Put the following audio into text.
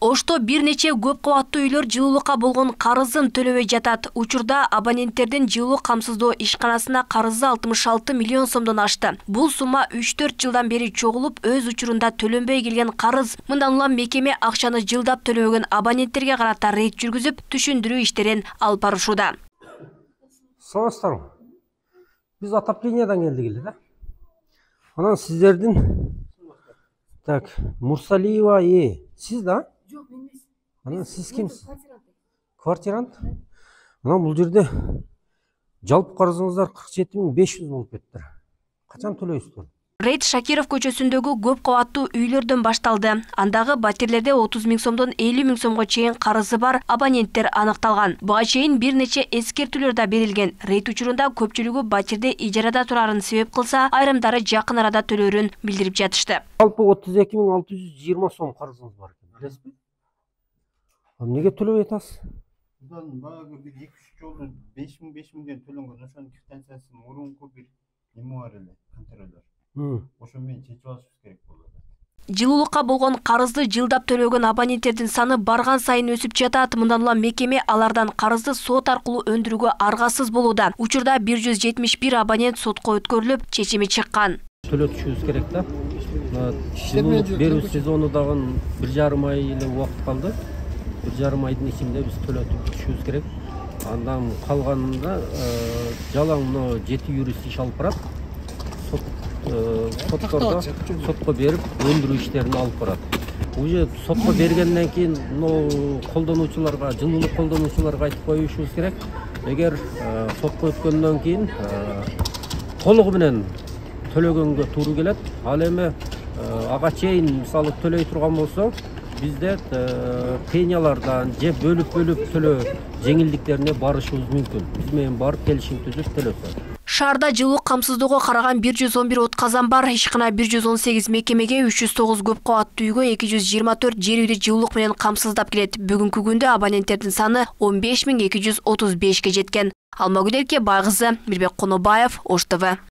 Ошто бир нече көп кабаттуу үйлөр жылуулукка болгон карызын төлөбөй жатат. Учурда абоненттердин жылуулук камсыздоо ишканасына карызы 66 миллион сомдон ашты. Бул сумма 3-4 жылдан бери чогулуп, өз учурунда төлөнбөй келген карыз. Мындан улам мекеме акчаны жылдап төлөбөгөн абоненттерге карата рейд жүргүзүп, түшүндүрүү иштерин алып барышууда. Саламатсыздарбы? Биз отоплениядан келдик эле да. Анан сиздердин Мурсалиева сиз да? Жоқ, мен емес. Анан сиз кимсиз? Квартирант. Анан бул жерде жалпы карызыңыздар 47.500 болуп кетти. Качан төлөйсүздөр? Рейд Шакиров көчөсүндөгү көп кабаттуу үйлөрдөн башталды. Андагы батирлерде 30 000 сомдон 50 000 сомго чейин карызы бар абоненттер аныкталган. Буга чейин бир нече эскертүүлөр да берилген. Рейд учурунда көпчүлүгү батирде ижарада турарын себеп кылса, айрымдары жакын арада төлөөрүн билдирип жатышты. Жалпы 32.620 сом карызыңыз бар экен, билесизби? Эмнеге төлөбөй атасыз? Будан багы бир 2-3 жолу 5.000 ден төлөнгөн. Ошонун квитанциясын мурунку бир эме бар эле, контролер. Ошо менен чечип алышыбыз керек болот. Жылуулукка болгон карызды жылдап төлөгөн абоненттердин саны барган сайын өсүп жатат. Мындан улам мекеме алардан карызды сот аркылуу өндүрүүгө аргасыз болууда. Учурда 171 абонент сотко өткөрүлүп, чечими чыккан. Төлөтүшүбүз керек да. Жылуулук берүү сезону дагы 1,5 ай эле убакыт калды. 1,5 айдын ичинде биз төлөтүп түшүбүз керек. Андан калганында жалаң мына 7 юрист иш алып барат. Сотко берип өндүрүү иштерин алып барат. Уже сотко бергенден кийин колдонуучуларга, жылуулук колдонуучуларга айтып коюшубуз керек. Эгер сотко өткөндөн кийин толугу менен төлөгөнгө туура келет. Ал эми ага чейин мисалы төлөй турган болсо, бизде премиялардан же бөлүп төлөө жеңилдиктерине барышыбыз мүмкүн. Биз менен барып келишим түзүп төлөсө. Шаарда жылуулук камсыздоого караган 111 отказан бар. Ишкана 118 мекемеге, 309 көп кабаттуу үйгө, 224 жер үйдү жылуулук менен камсыздап келет. Бүгүнкү күндө абоненттердин саны 15.235 жеткен. Алмагүл Байгызы, Мирбек Конобаев, Ош ТВ.